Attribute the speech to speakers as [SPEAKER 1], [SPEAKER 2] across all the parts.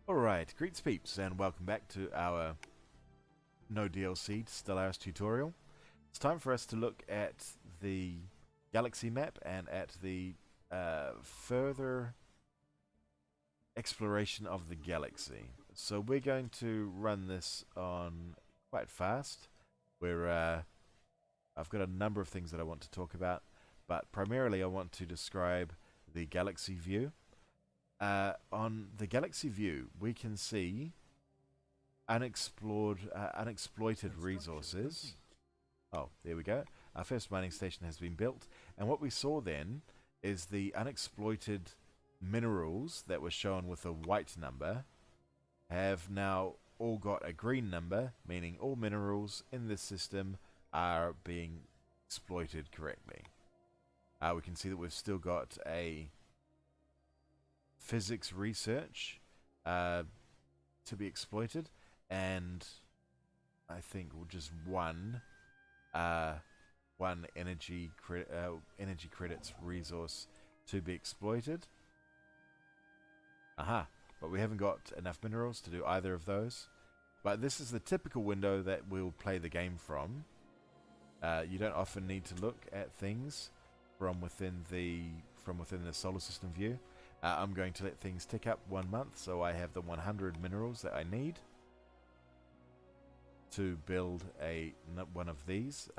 [SPEAKER 1] Alright, greets peeps and welcome back to our no DLC Stellaris tutorial. It's time for us to look at the galaxy map and at the further exploration of the galaxy. So we're going to run this on quite fast. I've got a number of things that I want to talk about, but primarily I want to describe the galaxy view. On the galaxy view, we can see unexploited resources. Oh, there we go. Our first mining station has been built, and what we saw then is the unexploited minerals that were shown with a white number have now all got a green number, meaning all minerals in this system are being exploited correctly. We can see that we've still got a physics research to be exploited, and I think just one energy credits resource to be exploited. Aha! But we haven't got enough minerals to do either of those. But this is the typical window that we'll play the game from. You don't often need to look at things from within the solar system view. I'm going to let things tick up 1 month, so I have the 100 minerals that I need to build one of these.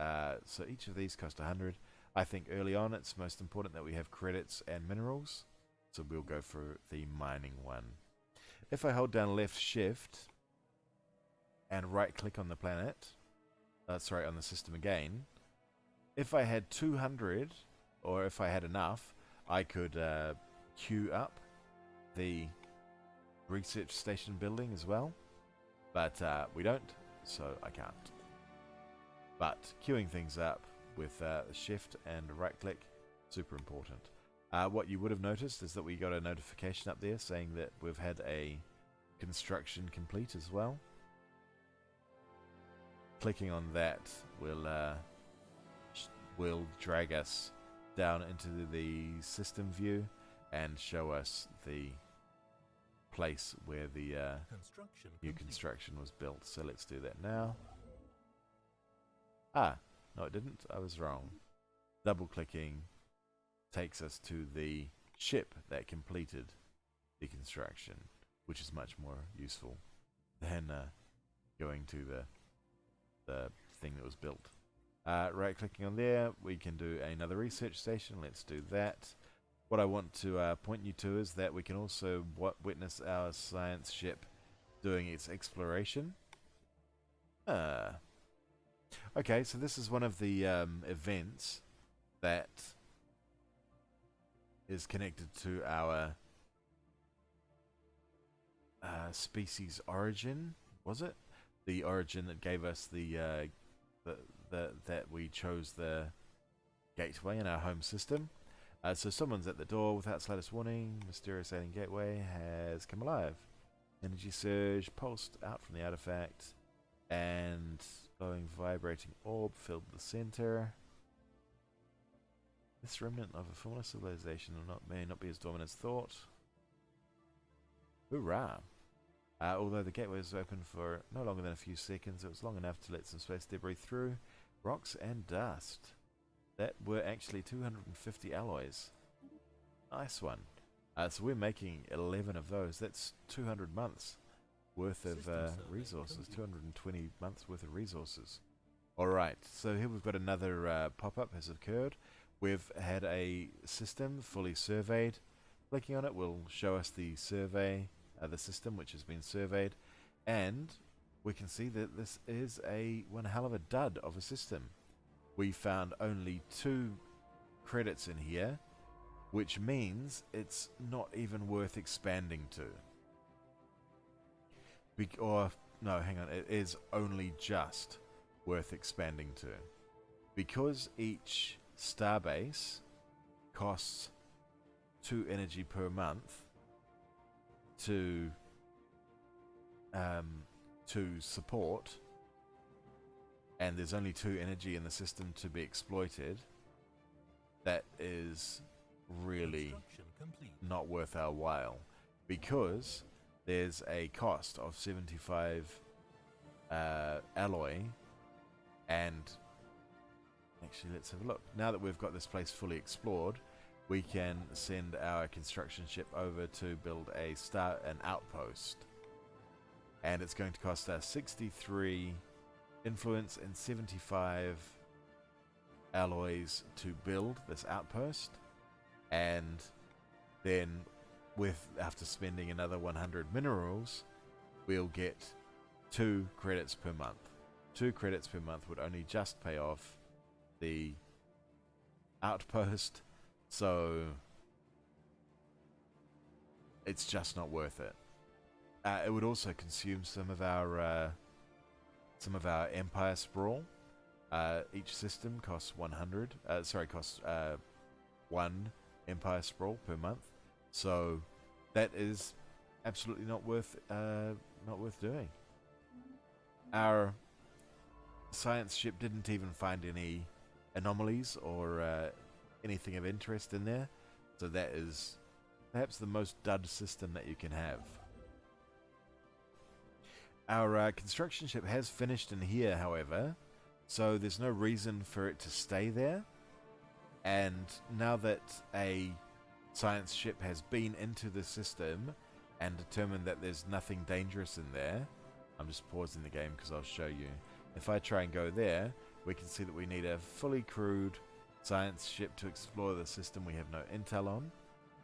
[SPEAKER 1] So each of these cost 100. I think early on it's most important that we have credits and minerals, so we'll go for the mining one. If I hold down left shift and right click on the planet, on the system again, if I had 200 or if I had enough, I could queue up the research station building as well, but we don't, so I can't. But queuing things up with shift and right click, super important. What you would have noticed is that we got a notification up there saying that we've had a construction complete as well. Clicking on that will drag us down into the system view and show us the place where the new construction was built. So let's do that now. Ah, no it didn't, I was wrong. Double clicking takes us to the ship that completed the construction, which is much more useful than going to the thing that was built. Right clicking on there, we can do another research station. Let's do that. What I want to point you to is that we can also witness our science ship doing its exploration. Okay, so this is one of the events that is connected to our species origin. Was it the origin that gave us that we chose the gateway in our home system? So someone's at the door without slightest warning. Mysterious alien gateway has come alive. Energy surge pulsed out from the artifact, and glowing vibrating orb filled the center. This remnant of a former civilization may not be as dormant as thought. Hoorah! Although the gateway was open for no longer than a few seconds, it was long enough to let some space debris through. Rocks and dust. That were actually 250 alloys. Nice one. So we're making 11 of those. That's 200 months worth of resources. 220 months worth of resources. Alright, so here we've got another pop-up has occurred. We've had a system fully surveyed. Clicking on it will show us the survey, the system which has been surveyed, and we can see that this is one hell of a dud of a system. We found only 2 credits in here, which means it's not even worth expanding to. No, hang on, it is only just worth expanding to. Because each starbase costs 2 energy per month to support, and there's only 2 energy in the system to be exploited, that is really not worth our while, because there's a cost of 75 alloy, and actually let's have a look. Now that we've got this place fully explored, we can send our construction ship over to build an outpost, and it's going to cost us 63 influence and 75 alloys to build this outpost, and then after spending another 100 minerals, we'll get 2 credits per month. 2 credits per month would only just pay off the outpost, so it's just not worth it. It would also consume some of our Empire Sprawl. Each system costs 100. Costs 1 Empire Sprawl per month. So that is absolutely not worth doing. Our science ship didn't even find any anomalies or anything of interest in there. So that is perhaps the most dud system that you can have. Our construction ship has finished in here, however, so there's no reason for it to stay there. And now that a science ship has been into the system and determined that there's nothing dangerous in there, I'm just pausing the game because I'll show you. If I try and go there, we can see that we need a fully crewed science ship to explore the system we have no intel on.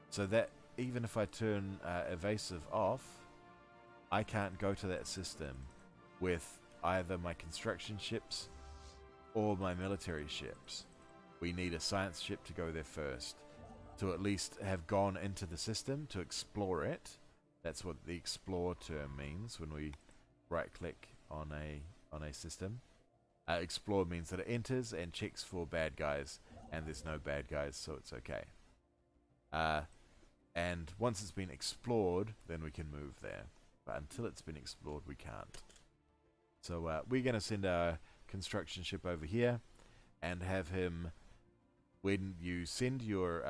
[SPEAKER 1] So that even if I turn evasive off, I can't go to that system with either my construction ships or my military ships. We need a science ship to go there first, to at least have gone into the system to explore it. That's what the explore term means when we right click on a system. Explore means that it enters and checks for bad guys, and there's no bad guys, so it's okay. And once it's been explored, then we can move there. But until it's been explored, we can't. So we're going to send our construction ship over here and have him, when you send your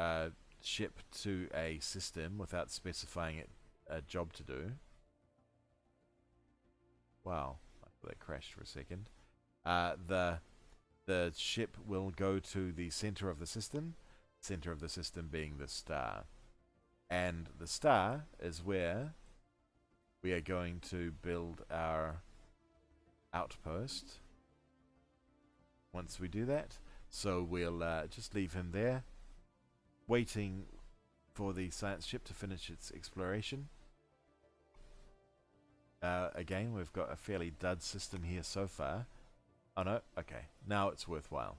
[SPEAKER 1] ship to a system without specifying it a job to do. Wow, I thought that crashed for a second. The ship will go to the center of the system being the star. And the star is where we are going to build our outpost once we do that. So we'll just leave him there, waiting for the science ship to finish its exploration. Again, we've got a fairly dud system here so far. Oh no, okay, now it's worthwhile.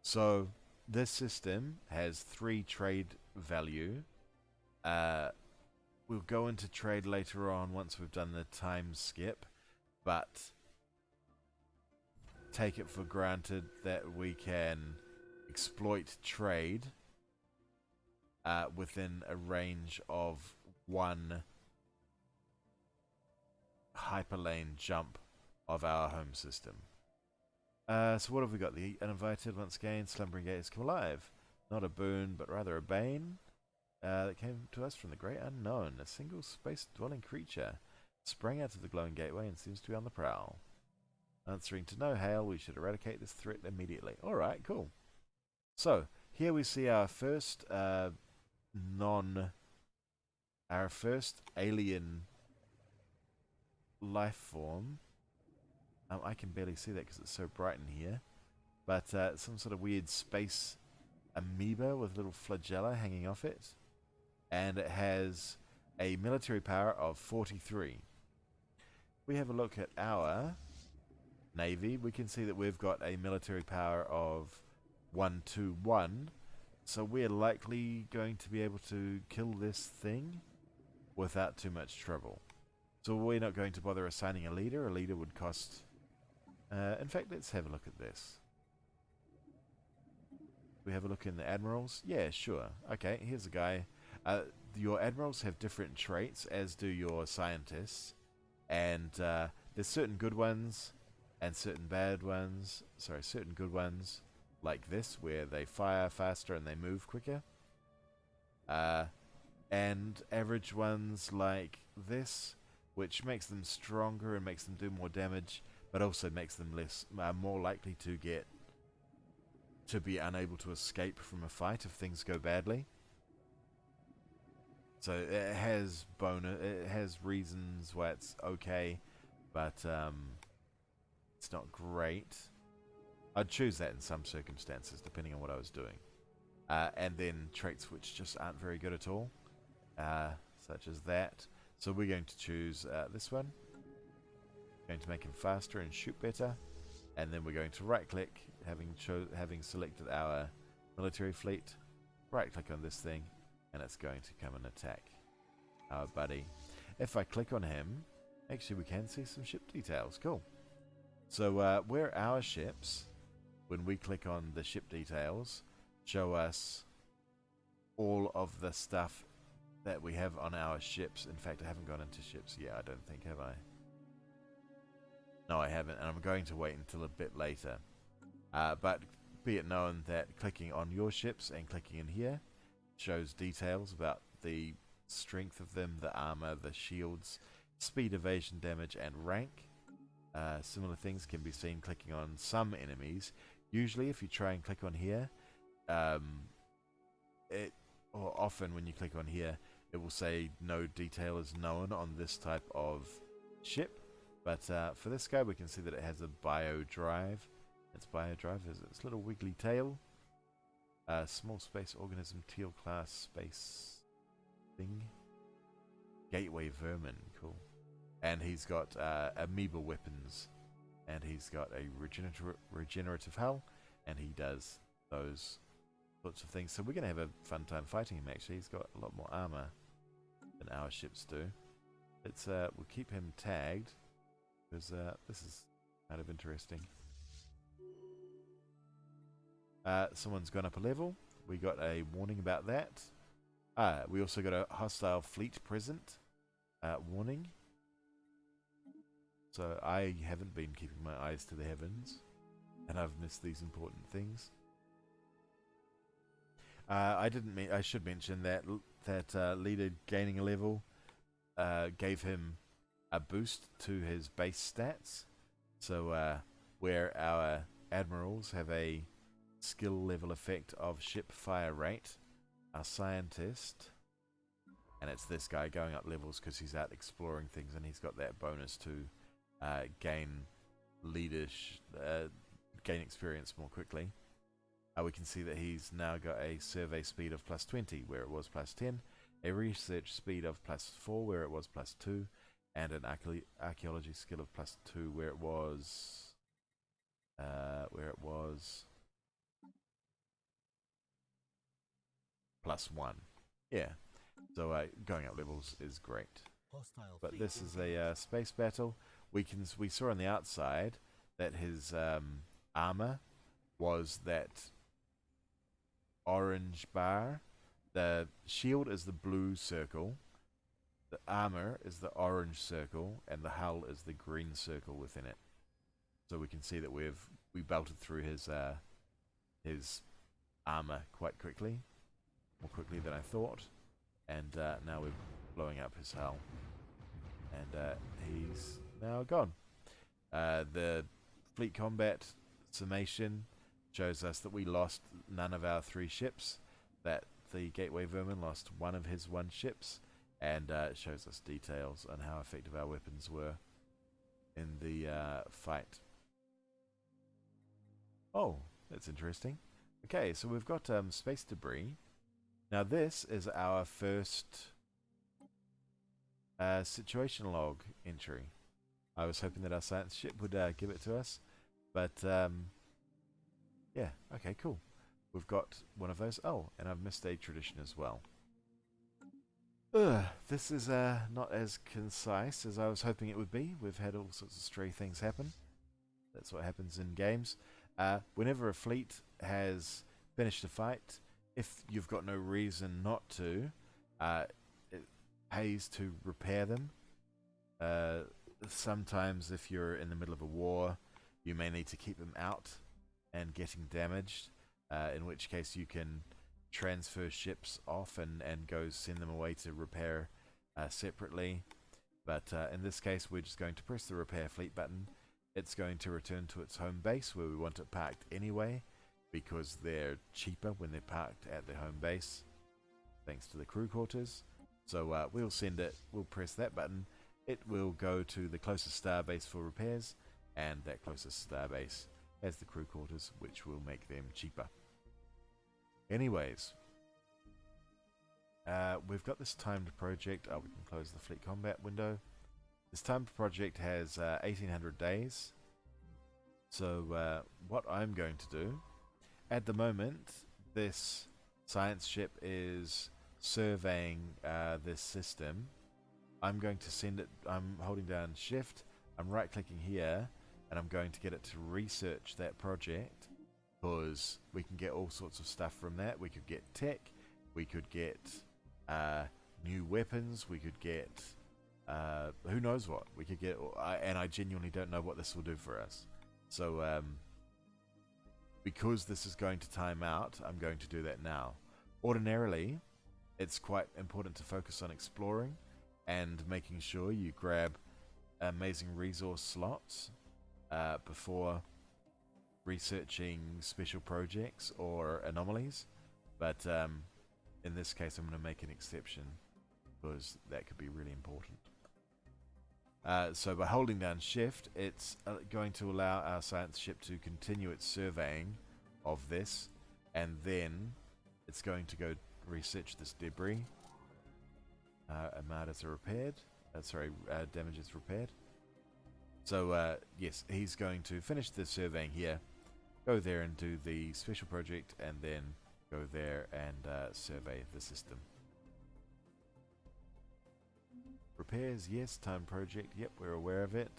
[SPEAKER 1] So this system has 3 trade value. We'll go into trade later on once we've done the time skip, but take it for granted that we can exploit trade within a range of 1 hyperlane jump of our home system. So what have we got? The uninvited, once again, slumbering gate has come alive. Not a boon, but rather a bane. That came to us from the great unknown. A single space-dwelling creature sprang out of the glowing gateway and seems to be on the prowl. Answering to no hail, we should eradicate this threat immediately. Alright, cool. So, here we see our first alien life form. I can barely see that because it's so bright in here. But some sort of weird space amoeba with little flagella hanging off it. And it has a military power of 43. We have a look at our Navy. We can see that we've got a military power of 121. So we're likely going to be able to kill this thing without too much trouble. So we're not going to bother assigning a leader. A leader would cost... in fact, let's have a look at this. We have a look in the Admirals? Yeah, sure. Okay, here's a guy. Your Admirals have different traits, as do your scientists. And there's certain good ones and certain bad ones. Sorry, certain good ones, like this, where they fire faster and they move quicker. And average ones like this, which makes them stronger and makes them do more damage, but also makes them more likely to be unable to escape from a fight if things go badly. So it has reasons why it's okay, but it's not great. I'd choose that in some circumstances, depending on what I was doing. And then traits which just aren't very good at all, such as that. So we're going to choose this one. Going to make him faster and shoot better. And then we're going to right-click, having selected our military fleet. Right-click on this thing, and it's going to come and attack our buddy. If I click on him, actually we can see some ship details. Cool. So where our ships, when we click on the ship details, show us all of the stuff that we have on our ships. In fact, I haven't gone into ships yet, I don't think, have I? No, I haven't, and I'm going to wait until a bit later. But be it known that clicking on your ships and clicking in here shows details about the strength of them, the armor, the shields, speed, evasion, damage, and rank. Similar things can be seen clicking on some enemies. Usually, if you try and click on here, or often when you click on here, it will say no detail is known on this type of ship. But for this guy, we can see that it has a bio drive. Its bio drive is its little wiggly tail. Small space organism, teal class space thing. Gateway vermin, cool. And he's got amoeba weapons. And he's got a regenerative hull. And he does those sorts of things. So we're going to have a fun time fighting him, actually. He's got a lot more armor than our ships do. We'll keep him tagged, because this is kind of interesting. Someone's gone up a level. We got a warning about that. We also got a hostile fleet present warning. So I haven't been keeping my eyes to the heavens, and I've missed these important things. I should mention that leader gaining a level gave him a boost to his base stats. So where our admirals have a skill level effect of ship fire rate, our scientist, and it's this guy going up levels because he's out exploring things, and he's got that bonus to gain experience more quickly. We can see that he's now got a survey speed of +20 where it was +10, a research speed of +4 where it was +2, and an archaeology skill of +2 where it was +1. Yeah, so going up levels is great. But this is a space battle. We saw on the outside that his armor was that orange bar. The shield is the blue circle. The armor is the orange circle, and the hull is the green circle within it. So we can see that we belted through his armor quite quickly, more quickly than I thought, and now we're blowing up his hull, and he's now gone. The fleet combat summation shows us that we lost none of our 3 ships, that the Gateway Vermin lost one of his 1 ships, and it shows us details on how effective our weapons were in the fight. Oh, that's interesting. Okay, so we've got space debris. Now this is our first situation log entry. I was hoping that our science ship would give it to us, but yeah, okay, cool. We've got one of those. Oh, and I've missed a tradition as well. This is not as concise as I was hoping it would be. We've had all sorts of stray things happen. That's what happens in games. Whenever a fleet has finished a fight, if you've got no reason not to, it pays to repair them. Sometimes if you're in the middle of a war, you may need to keep them out and getting damaged, in which case you can transfer ships off and go send them away to repair separately. But in this case, we're just going to press the repair fleet button. It's going to return to its home base where we want it parked anyway, because they're cheaper when they're parked at their home base, thanks to the crew quarters. So we'll send it, we'll press that button, it will go to the closest star base for repairs, and that closest star base has the crew quarters, which will make them cheaper. Anyways, we've got this timed project. We can close the fleet combat window. This timed project has 1800 days. So what I'm going to do, at the moment, this science ship is surveying this system. I'm going to send it, I'm holding down shift, I'm right clicking here, and I'm going to get it to research that project, because we can get all sorts of stuff from that. We could get tech, we could get new weapons, we could get who knows what we could get, and I genuinely don't know what this will do for us. So because this is going to time out, I'm going to do that now. Ordinarily, it's quite important to focus on exploring and making sure you grab amazing resource slots before researching special projects or anomalies, but in this case I'm going to make an exception, because that could be really important. So by holding down shift, it's going to allow our science ship to continue its surveying of this, and then it's going to go research this debris. Armadas are repaired. Damages repaired. So yes, he's going to finish the surveying here, go there and do the special project, and then go there and survey the system. Repairs, yes. Time project, yep, we're aware of it.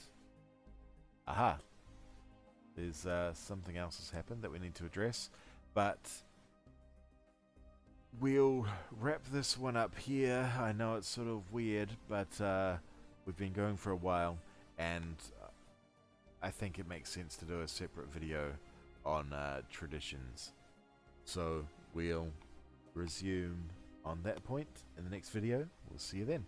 [SPEAKER 1] Aha! There's something else has happened that we need to address, but we'll wrap this one up here. I know it's sort of weird, but we've been going for a while, and I think it makes sense to do a separate video on traditions. So we'll resume on that point in the next video. We'll see you then.